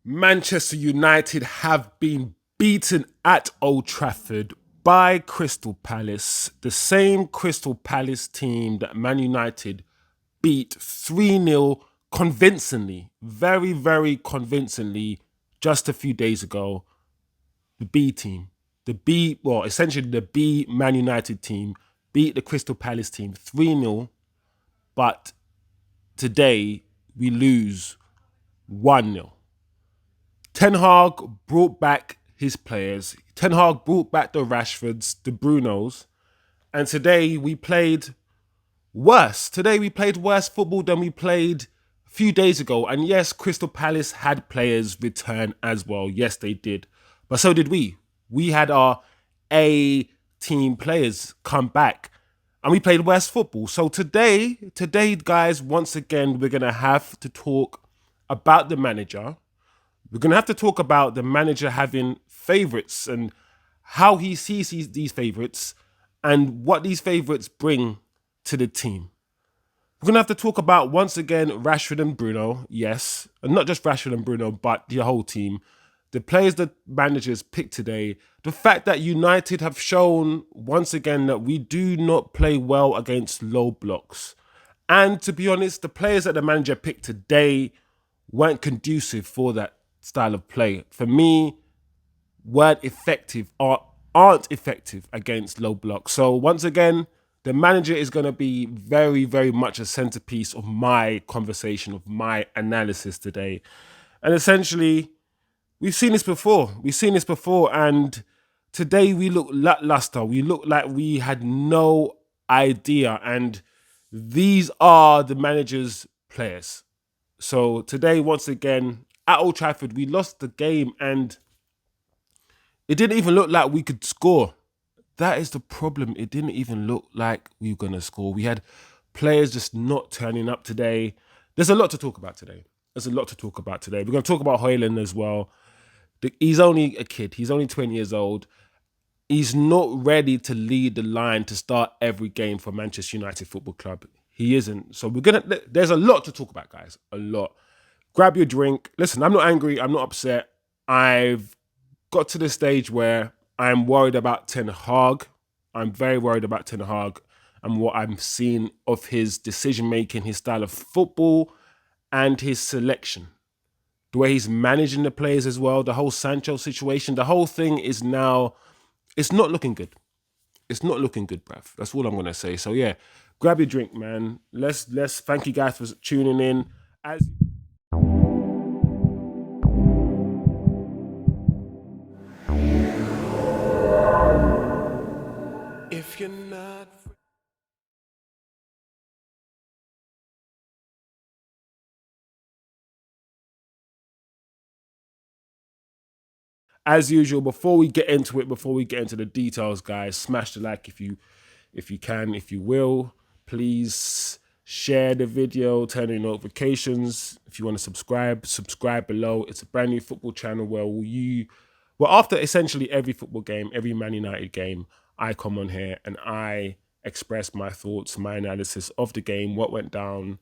Manchester United have been beaten at Old Trafford by Crystal Palace, the same Crystal Palace team that Man United beat 3-0 convincingly, very, very convincingly just a few days ago. The B team, essentially the B Man United team beat the Crystal Palace team 3-0, but today we lose 1-0. Ten Hag brought back his players. Ten Hag brought back the Rashfords, the Brunos, and today we played worse. Today we played worse football than we played a few days ago. And yes, Crystal Palace had players return as well. Yes, they did. But so did we. We had our A team players come back and we played worse football. So today, guys, once again, we're going to have to talk about the manager. We're going to have to talk about the manager having favourites and how he sees these favourites and what these favourites bring to the team. We're going to have to talk about, once again, Rashford and Bruno, yes. And not just Rashford and Bruno, but the whole team. The players that managers picked today. The fact that United have shown, once again, that we do not play well against low blocks. And to be honest, the players that the manager picked today weren't conducive for that style of play. For me, weren't effective or aren't effective against low blocks. So once again, the manager is going to be very, very much a centerpiece of my conversation, of my analysis today. And essentially, we've seen this before. And today we look lackluster. We look like we had no idea. And these are the manager's players. So today, once again, at Old Trafford, we lost the game and it didn't even look like we could score. That is the problem. It didn't even look like we were going to score. We had players just not turning up today. There's a lot to talk about today. We're going to talk about Hoijlund as well. He's only a kid. He's only 20 years old. He's not ready to lead the line to start every game for Manchester United Football Club. He isn't. So there's a lot to talk about, guys. A lot. Grab your drink. Listen, I'm not angry. I'm not upset. I've got to the stage where I'm worried about Ten Hag. I'm very worried about Ten Hag and what I'm seeing of his decision-making, his style of football, and his selection. The way he's managing the players as well, the whole Sancho situation, the whole thing is now, it's not looking good. It's not looking good, bruv. That's all I'm going to say. So yeah, grab your drink, man. Let's thank you guys for tuning in. If you're not... As usual, before we get into the details, guys, smash the like if you can, if you will. Please share the video, turn on notifications. If you want to subscribe below. It's a brand new football channel where after essentially every football game, every Man United game, I come on here and I express my thoughts, my analysis of the game, what went down,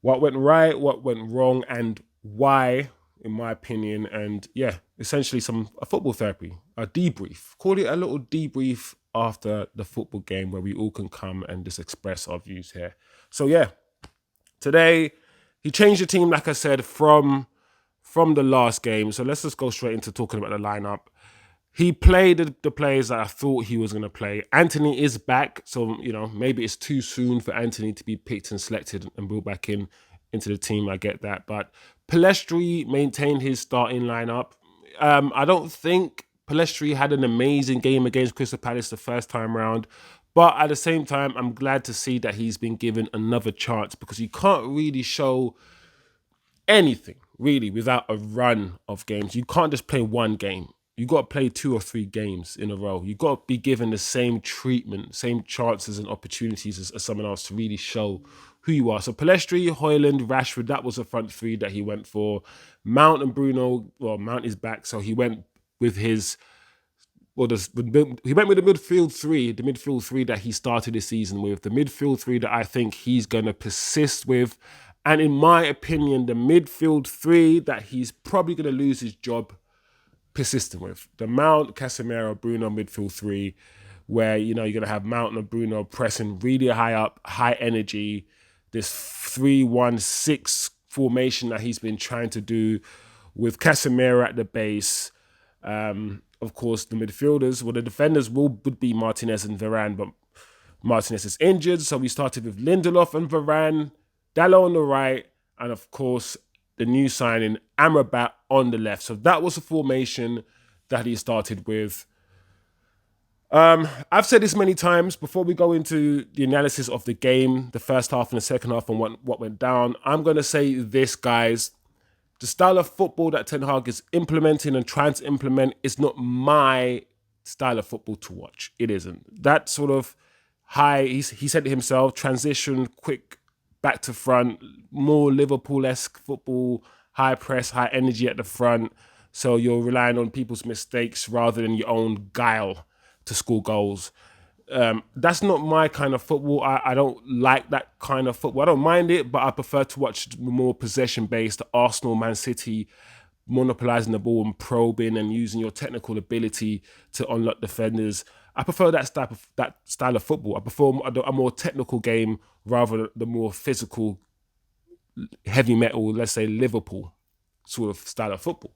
what went right, what went wrong, and why, in my opinion. And yeah, essentially a football therapy, a debrief. Call it a little debrief after the football game where we all can come and just express our views here. So yeah, today he changed the team, like I said, from the last game. So let's just go straight into talking about the lineup. He played the players that I thought he was going to play. Antony is back, so maybe it's too soon for Antony to be picked and selected and brought back into the team. I get that, but Pellistri maintained his starting lineup. I don't think Pellistri had an amazing game against Crystal Palace the first time round, but at the same time, I'm glad to see that he's been given another chance because you can't really show anything really without a run of games. You can't just play one game. You got to play 2 or 3 games in a row. You got to be given the same treatment, same chances and opportunities as someone else to really show who you are. So Pellistri, Hoijlund, Rashford, that was the front 3 that he went for. Mount and Bruno, well, Mount is back, so he went with he went with the midfield 3 that he started this season with, the midfield 3 that I think he's going to persist with And in my opinion, the midfield three that he's probably going to lose his job persistent with. The Mount, Casemiro, Bruno midfield three, where, you're going to have Mount and Bruno pressing really high up, high energy, this 3-1-6 formation that he's been trying to do with Casemiro at the base. Of course, the midfielders, the defenders would be Martinez and Varane, but Martinez is injured, so we started with Lindelof and Varane, Dalot on the right, and of course, the new signing, Amrabat on the left. So that was the formation that he started with. I've said this many times. Before we go into the analysis of the game, the first half and the second half and what went down, I'm going to say this, guys. The style of football that Ten Hag is implementing and trying to implement is not my style of football to watch. It isn't. That sort of high, he said it himself, transition, quick, back to front, more Liverpool-esque football, high press, high energy at the front. So you're relying on people's mistakes rather than your own guile to score goals. That's not my kind of football. I don't like that kind of football. I don't mind it, but I prefer to watch more possession-based, Arsenal, Man City, monopolizing the ball and probing and using your technical ability to unlock defenders. I prefer that style of football. I prefer a more technical game rather than the more physical, heavy metal, let's say Liverpool sort of style of football.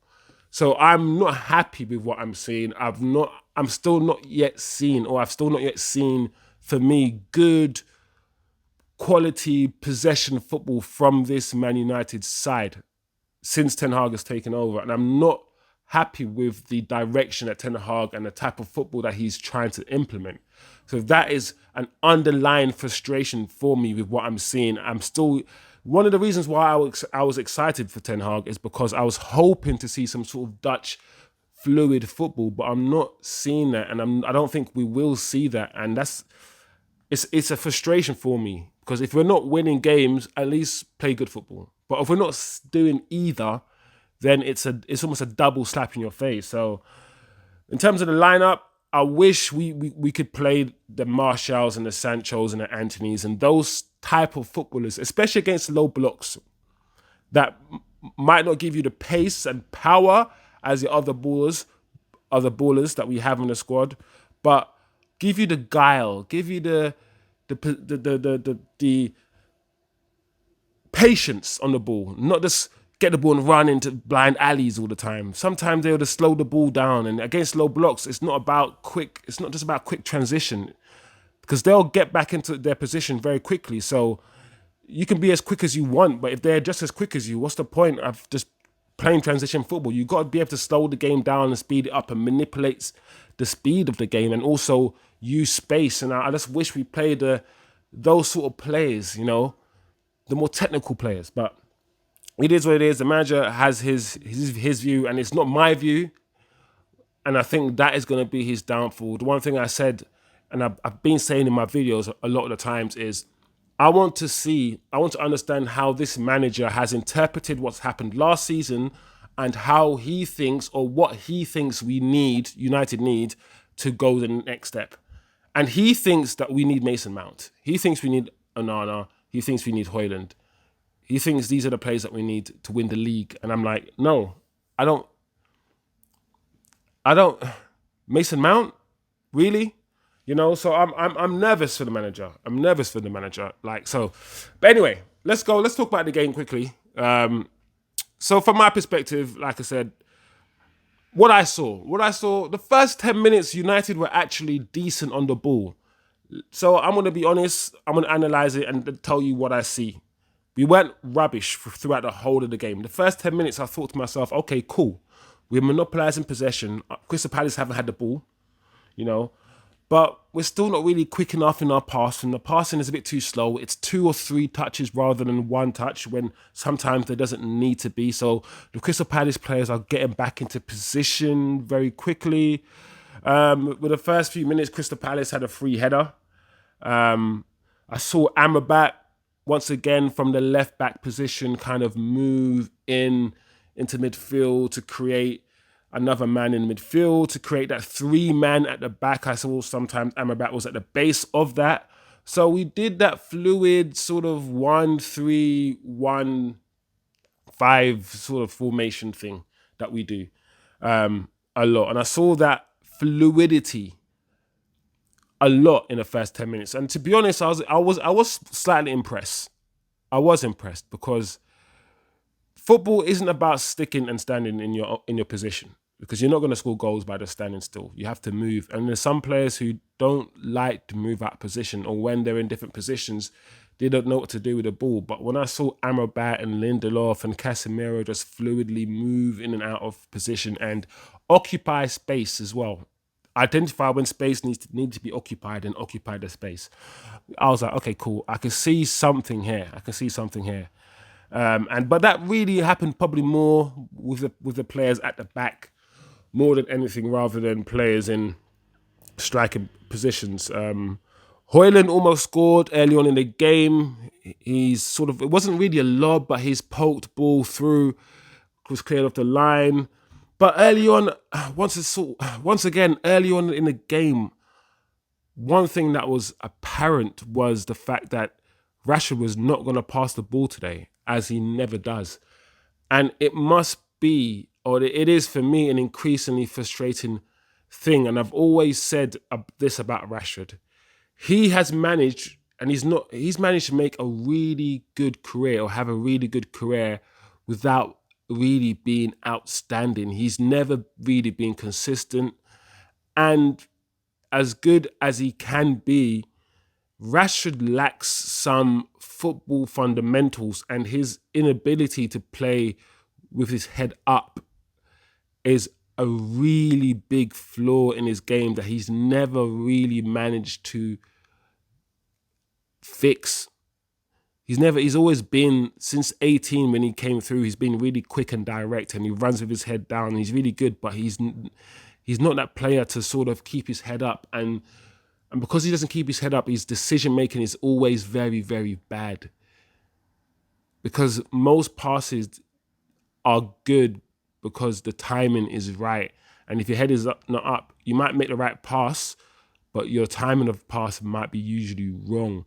So I'm not happy with what I'm seeing. I've still not yet seen for me good quality possession football from this Man United side since Ten Hag has taken over. And I'm not happy with the direction that Ten Hag and the type of football that he's trying to implement. So that is an underlying frustration for me with what I'm seeing. One of the reasons why I was excited for Ten Hag is because I was hoping to see some sort of Dutch fluid football, but I'm not seeing that, and I don't think we will see that, and it's a frustration for me, because if we're not winning games, at least play good football. But if we're not doing either, then it's almost a double slap in your face. So in terms of the lineup, I wish we could play the Marshalls and the Sanchos and the Antonys and those type of footballers, especially against low blocks, that might not give you the pace and power as the other ballers that we have in the squad, but give you the guile, give you the patience on the ball, not just get the ball and run into blind alleys all the time. Sometimes they'll just slow the ball down, and against low blocks, it's not just about quick transition, because they'll get back into their position very quickly. So you can be as quick as you want, but if they're just as quick as you, what's the point of just playing transition football? You've got to be able to slow the game down and speed it up and manipulate the speed of the game and also use space. And I just wish we played those sort of players, the more technical players. But it is what it is. The manager has his view, and it's not my view. And I think that is going to be his downfall. The one thing I said, and I've been saying in my videos a lot of the times, is I want to understand how this manager has interpreted what's happened last season and how he thinks, or what he thinks United need to go the next step. And he thinks that we need Mason Mount. He thinks we need Onana. He thinks we need Hoijlund. He thinks these are the players that we need to win the league. And I'm like, no, I don't. Mason Mount? Really? So I'm nervous for the manager. But anyway, let's go. Let's talk about the game quickly. So from my perspective, like I said, what I saw, the first 10 minutes, United were actually decent on the ball. So I'm going to be honest. I'm going to analyze it and tell you what I see. We weren't rubbish throughout the whole of the game. The first 10 minutes, I thought to myself, okay, cool. We're monopolising possession. Crystal Palace haven't had the ball, but we're still not really quick enough in our passing. The passing is a bit too slow. It's 2 or 3 touches rather than 1 touch, when sometimes there doesn't need to be. So the Crystal Palace players are getting back into position very quickly. With the first few minutes, Crystal Palace had a free header. I saw Amrabat once again from the left back position kind of move into midfield to create another man in midfield, to create that 3-man at the back. I saw sometimes Amrabat was at the base of that, So we did that fluid sort of 1-3-1-5 sort of formation thing that we do a lot. And I saw that fluidity a lot in the first 10 minutes. And to be honest, I was slightly impressed. I was impressed because football isn't about sticking and standing in your position, because you're not going to score goals by just standing still. You have to move. And there's some players who don't like to move out of position, or when they're in different positions, they don't know what to do with the ball. But when I saw Amrabat and Lindelof and Casemiro just fluidly move in and out of position and occupy space as well, identify when space needs to be occupied and occupy the space, I was like, okay, cool. I can see something here. But that really happened probably more with the players at the back, more than anything, rather than players in striking positions. Hoijlund almost scored early on in the game. It wasn't really a lob, but his poked ball through was cleared off the line. But early on, once again, early on in the game, one thing that was apparent was the fact that Rashford was not going to pass the ball today, as he never does. And it must be, or it is for me, an increasingly frustrating thing. And I've always said this about Rashford. He has managed, and he's managed to make a really good career, or have a really good career, without really being outstanding. He's never really been consistent. And as good as he can be, Rashford lacks some football fundamentals, and his inability to play with his head up is a really big flaw in his game that he's never really managed to fix. He's always been, since 18 when he came through, he's been really quick and direct, and he runs with his head down, and he's really good, but he's not that player to sort of keep his head up. And because he doesn't keep his head up, his decision making is always very, very bad. Because most passes are good because the timing is right. And if your head is not up, you might make the right pass, but your timing of pass might be usually wrong.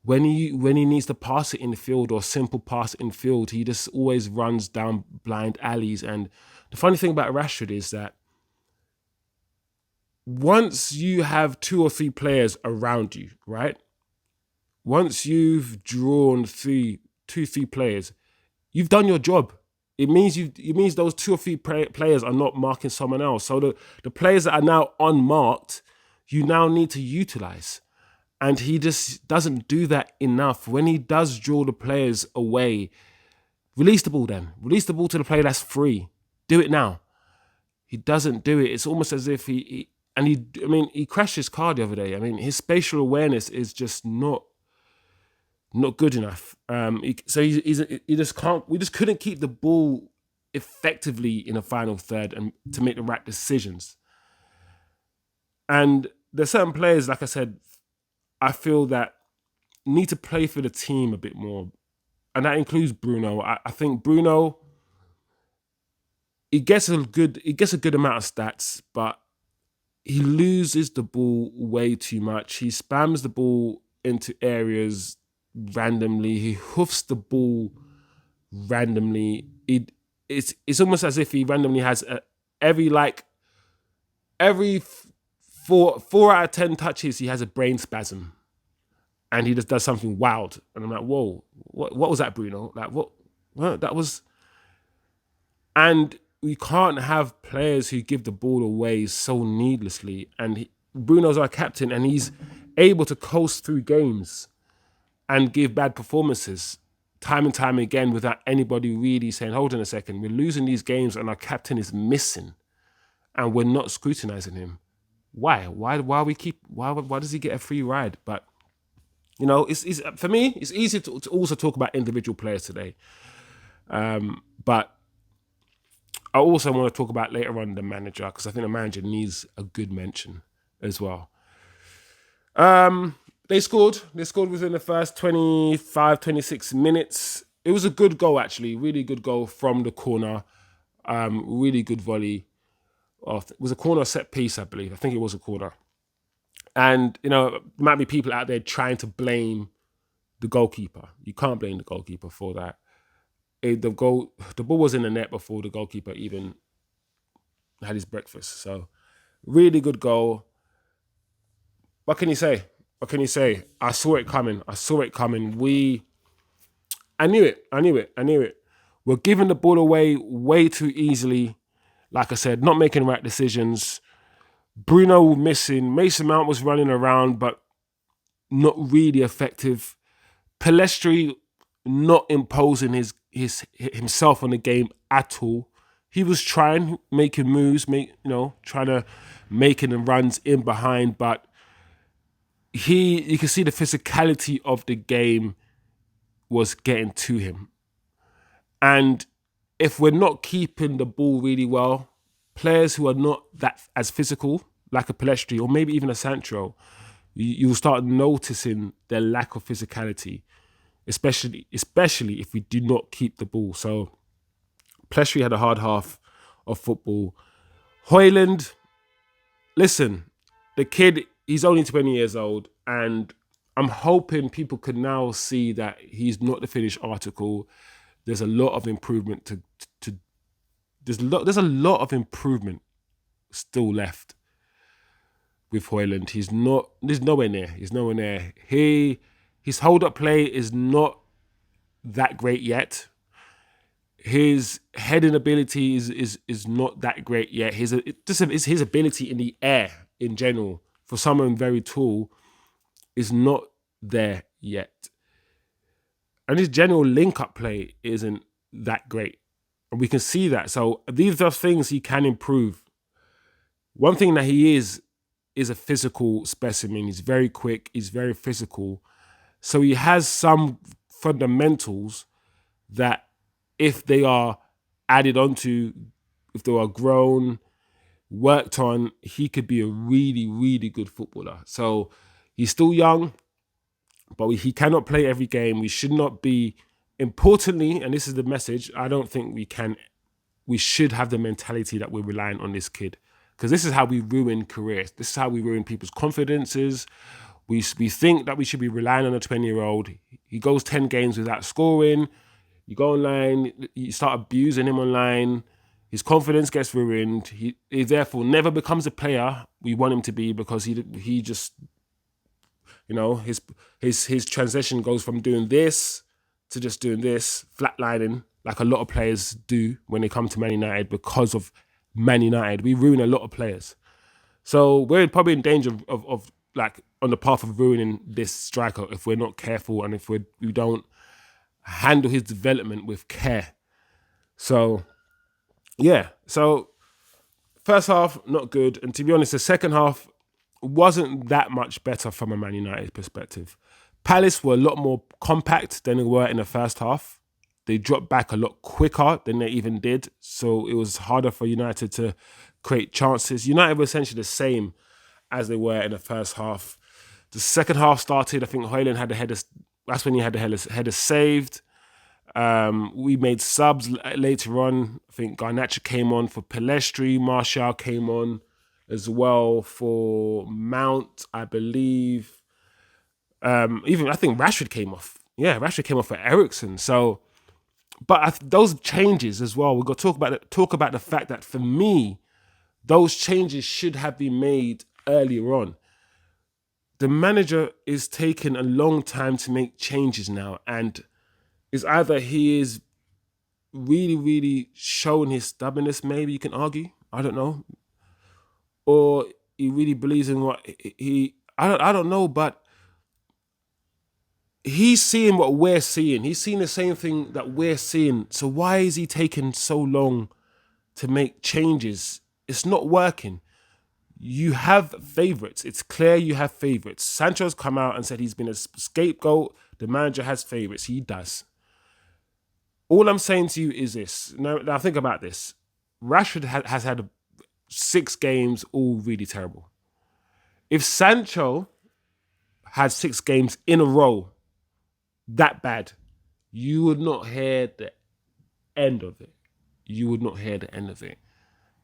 When he needs to pass it in the field, or simple pass in field, he just always runs down blind alleys. And the funny thing about Rashford is that once you have 2 or 3 players around you, right? Once you've drawn 3 players, you've done your job. It means those 2 or 3 players are not marking someone else. So the players that are now unmarked, you now need to utilize. And he just doesn't do that enough. When he does draw the players away, release the ball then. Release the ball to the player that's free. Do it now. He doesn't do it. It's almost as if he crashed his car the other day. I mean, his spatial awareness is just not good enough. We just couldn't keep the ball effectively in the final third and to make the right decisions. And there's certain players, like I said, I feel that need to play for the team a bit more. And that includes Bruno. I think Bruno, he gets a good amount of stats, but he loses the ball way too much. He spams the ball into areas randomly. He hoofs the ball randomly. It's almost as if he randomly has every 4 out of 10 touches, he has a brain spasm, and he just does something wild. And I'm like, whoa, what was that, Bruno? Like, what that was. And we can't have players who give the ball away so needlessly. And Bruno's our captain, and he's able to coast through games and give bad performances time and time again without anybody really saying, hold on a second, we're losing these games and our captain is missing, and we're not scrutinizing him. Why does he get a free ride? But it's for me, it's easy to also talk about individual players today, but I also want to talk about later on the manager, because I think the manager needs a good mention as well. They scored within the first 25, 26 minutes. It was a good goal, actually, really good goal from the corner. Really good volley. It was a corner set piece, I believe. I think it was a corner. And, there might be people out there trying to blame the goalkeeper. You can't blame the goalkeeper for that. The ball was in the net before the goalkeeper even had his breakfast. So, really good goal. What can you say? What can you say? I saw it coming. I knew it. We're giving the ball away way too easily. Like I said, not making the right decisions. Bruno missing. Mason Mount was running around, but not really effective. Pelestri not imposing himself on the game at all. He was trying, making moves, trying to making the runs in behind, but you can see the physicality of the game was getting to him. And if we're not keeping the ball really well, players who are not that as physical, like a Pelestri or maybe even a Sancho, you'll start noticing their lack of physicality, especially if we do not keep the ball. So Pelestri had a hard half of football. Hoijlund, listen, the kid, he's only 20 years old, and I'm hoping people can now see that he's not the finished article. There's a lot of improvement there's a lot of improvement still left with Hoijlund. There's nowhere near. His hold up play is not that great yet. His heading ability is not that great yet. His ability in the air in general for someone very tall is not there yet. And his general link-up play isn't that great. And we can see that. So these are things he can improve. One thing that he is a physical specimen. He's very quick. He's very physical. So he has some fundamentals that if they are added onto, if they are grown, worked on, he could be a really, really good footballer. So he's still young, but he cannot play every game. We should not be, importantly, and this is the message, I don't think we should have the mentality that we're relying on this kid. Because this is how we ruin careers. This is how we ruin people's confidences. We think that we should be relying on a 20-year-old. He goes 10 games without scoring. You go online, you start abusing him online. His confidence gets ruined. He therefore never becomes a player we want him to be, because he just, his transition goes from doing this to just doing this, flatlining, like a lot of players do when they come to Man United. Because of Man United, we ruin a lot of players. So we're probably in danger of like on the path of ruining this striker if we're not careful and if we don't handle his development with care. So yeah, so first half not good, and to be honest, the second half wasn't that much better from a Man United perspective. Palace were a lot more compact than they were in the first half. They dropped back a lot quicker than they even did, so it was harder for United to create chances. United were essentially the same as they were in the first half. The second half started, I think Hoijlund had the header. That's when he had the header saved. We made subs later on. I think Garnacho came on for Pelestri. Martial came on as well for Mount, I believe. Even I think Rashford came off. Yeah, Rashford came off for Eriksen. So, but those changes as well, we've got to talk about the fact that for me, those changes should have been made earlier on. The manager is taking a long time to make changes now, and it's either he is really, really showing his stubbornness, maybe you can argue, I don't know, or he really believes in what I don't know, but he's seeing what we're seeing. He's seeing the same thing that we're seeing. So why is he taking so long to make changes? It's not working. You have favourites. It's clear you have favourites. Sancho's come out and said he's been a scapegoat. The manager has favourites. He does. All I'm saying to you is this. Now think about this. Rashford has had 6 games all really terrible. If Sancho had 6 games in a row that bad, you would not hear the end of it. You would not hear the end of it.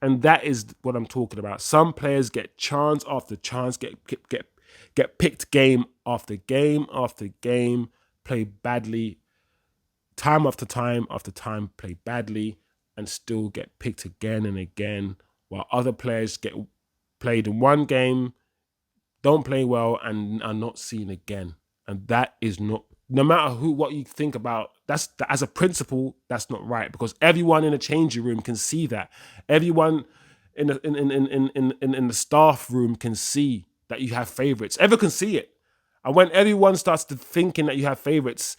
And that is what I'm talking about. Some players get chance after chance, get get picked game after game after game, play badly, time after time after time, play badly, and still get picked again and again, while other players get played in one game, don't play well, and are not seen again. And that is not, no matter what you think about, that's, as a principle, that's not right, because everyone in the changing room can see that. Everyone in the staff room can see that you have favorites. Everyone can see it. And when everyone starts to thinking that you have favorites,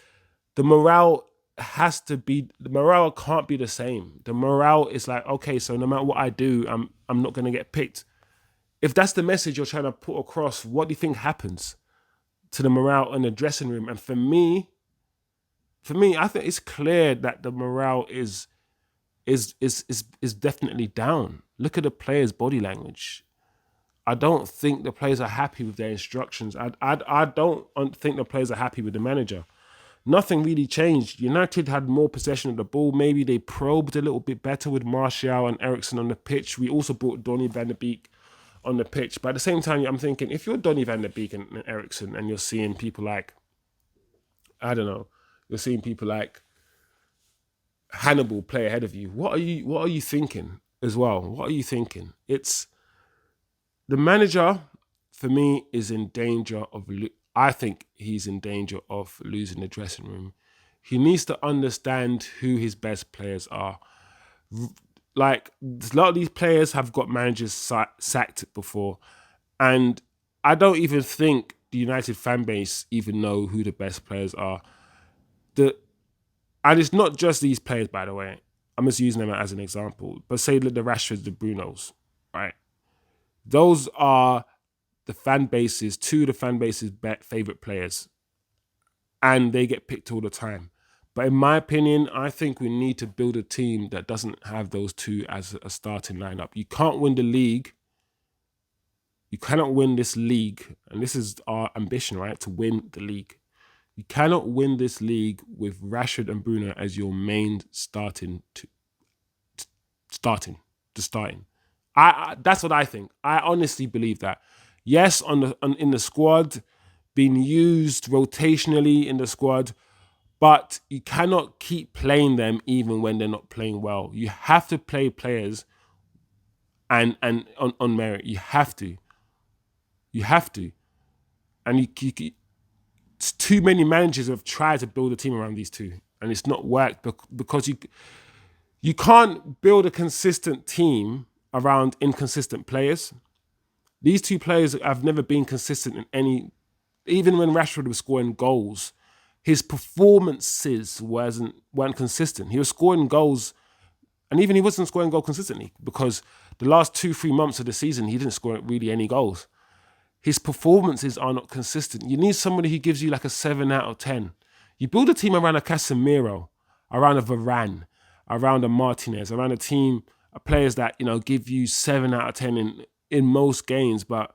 the morale can't be the same. The morale is like, okay, so no matter what I do, I'm not going to get picked. If that's the message you're trying to put across, what do you think happens to the morale in the dressing room? And for me, I think it's clear that the morale is definitely down. Look at the players' body language. I don't think the players are happy with their instructions. I don't think the players are happy with the manager. Nothing really changed. United had more possession of the ball. Maybe they probed a little bit better with Martial and Eriksen on the pitch. We also brought Donny van der Beek on the pitch. But at the same time, I'm thinking, if you're Donny van der Beek and Eriksen, and you're seeing people like, I don't know, you're seeing people like Hannibal play ahead of you, what are you thinking as well? What are you thinking? It's the manager, for me, is in danger of, I think he's in danger of losing the dressing room. He needs to understand who his best players are. Like, a lot of these players have got managers sacked before, and I don't even think the United fan base even know who the best players are. And it's not just these players, by the way. I'm just using them as an example. But say the Rashfords, the Brunos, right? Those are two of the fan base's favorite players. And they get picked all the time. But in my opinion, I think we need to build a team that doesn't have those two as a starting lineup. You can't win the league. You cannot win this league. And this is our ambition, right? To win the league. You cannot win this league with Rashford and Bruno as your main starting. That's what I think. I honestly believe that. Yes, in the squad, being used rotationally in the squad, but you cannot keep playing them even when they're not playing well. You have to play players and on merit. You have to. And too many managers have tried to build a team around these two, and it's not worked, because you can't build a consistent team around inconsistent players. These two players have never been consistent in any. Even when Rashford was scoring goals, his performances weren't consistent. He was scoring goals, and even he wasn't scoring goals consistently, because the last 2-3 months of the season he didn't score really any goals. His performances are not consistent. You need somebody who gives you like a 7 out of 10. You build a team around a Casemiro, around a Varane, around a Martinez, around a team of players that, give you 7 out of 10 in most games, but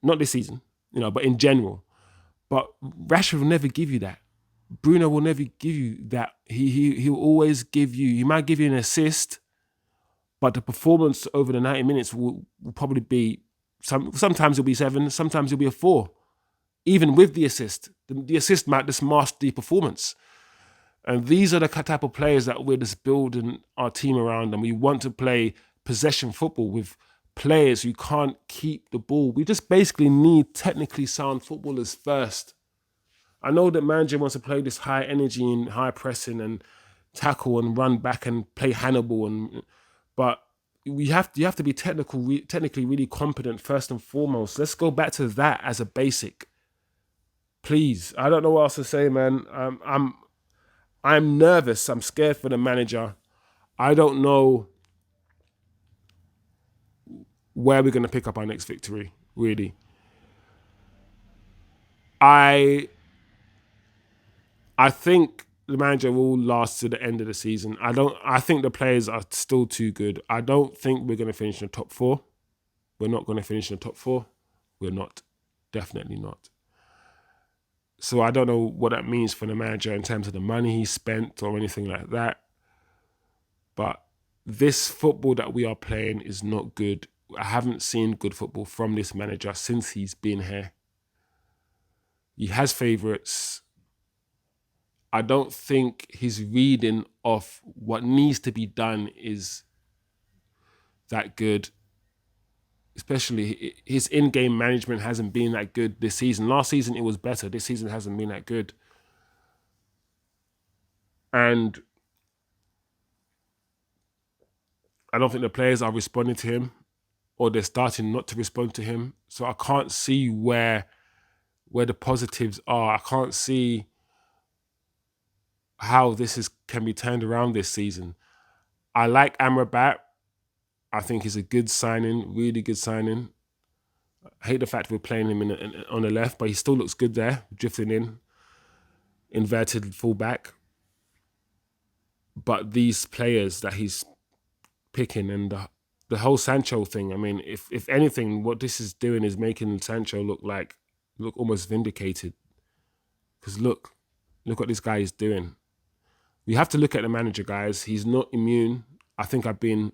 not this season, but in general. But Rashford will never give you that. Bruno will never give you that. He'll always give you, he might give you an assist, but the performance over the 90 minutes will probably be, sometimes it'll be 7, sometimes it'll be a 4. Even with the assist. The assist might just mask the performance. And these are the type of players that we're just building our team around, and we want to play possession football with players who can't keep the ball. We just basically need technically sound footballers first. I know that manager wants to play this high energy and high pressing and tackle and run back and play Hannibal, but you have to be technically really competent first and foremost. Let's go back to that as a basic, please. I don't know what else to say, man. I'm nervous. I'm scared for the manager. I don't know where we're going to pick up our next victory, really. I think the manager will last to the end of the season. I think the players are still too good. I don't think we're going to finish in the top 4. We're not going to finish in the top 4. We're not. Definitely not. So I don't know what that means for the manager in terms of the money he spent or anything like that. But this football that we are playing is not good. I haven't seen good football from this manager since he's been here. He has favourites. I don't think his reading of what needs to be done is that good. Especially his in-game management hasn't been that good this season. Last season it was better. This season hasn't been that good. And I don't think the players are responding to him, or they're starting not to respond to him. So I can't see where the positives are. I can't see how can be turned around this season. I like Amrabat. I think he's a good signing, really good signing. I hate the fact we're playing him on the left, but he still looks good there, drifting in, inverted fullback. But these players that he's picking and the whole Sancho thing, I mean, if anything, what this is doing is making Sancho look almost vindicated. Because look what this guy is doing. We have to look at the manager, guys. He's not immune. I think I've been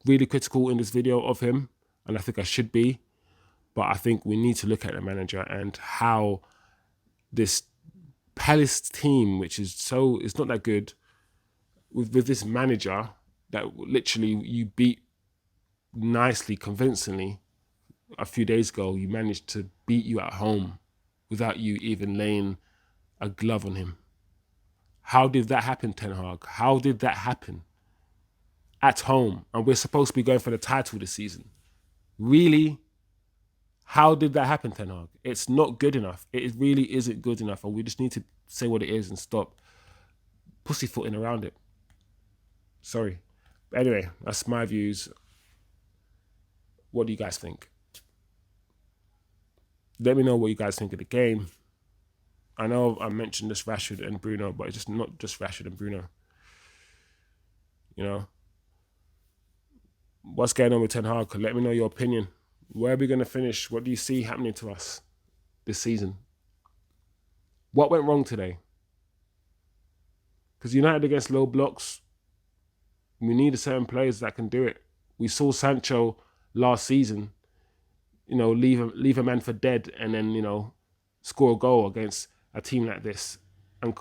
really critical in this video of him, and I think I should be. But I think we need to look at the manager and how this Palace team, which is it's not that good, with this manager that literally you beat nicely, convincingly a few days ago. You managed to beat you at home without you even laying a glove on him. How did that happen, Ten Hag? How did that happen? At home, and we're supposed to be going for the title this season. Really? How did that happen, Ten Hag? It's not good enough. It really isn't good enough, and we just need to say what it is and stop pussyfooting around it. Sorry. But anyway, that's my views. What do you guys think? Let me know what you guys think of the game. I know I mentioned just Rashford and Bruno, but it's just not just Rashford and Bruno. You know? What's going on with Ten Hag? Let me know your opinion. Where are we going to finish? What do you see happening to us this season? What went wrong today? Because United against low blocks, we need certain players that can do it. We saw Sancho last season, leave a man for dead and then, score a goal against a team like this and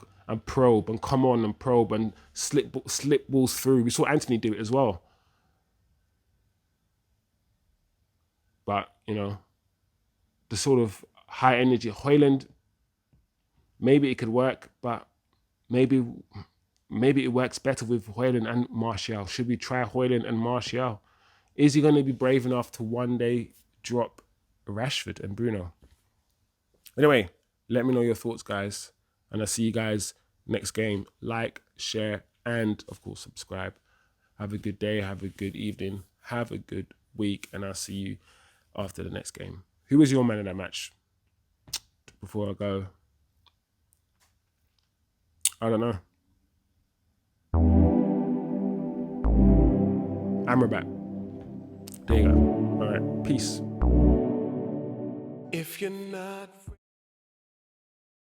probe and come on and probe and slip balls through. We saw Antony do it as well. But, the sort of high energy Hoijlund, maybe it could work, but maybe it works better with Hoijlund and Martial. Should we try Hoijlund and Martial? Is he going to be brave enough to one day drop Rashford and Bruno? Anyway, let me know your thoughts, guys. And I'll see you guys next game. Like, share, and, of course, subscribe. Have a good day. Have a good evening. Have a good week. And I'll see you after the next game. Who was your man in that match? Before I go, I don't know. Amrabat. There you go. All right. Peace. If you're not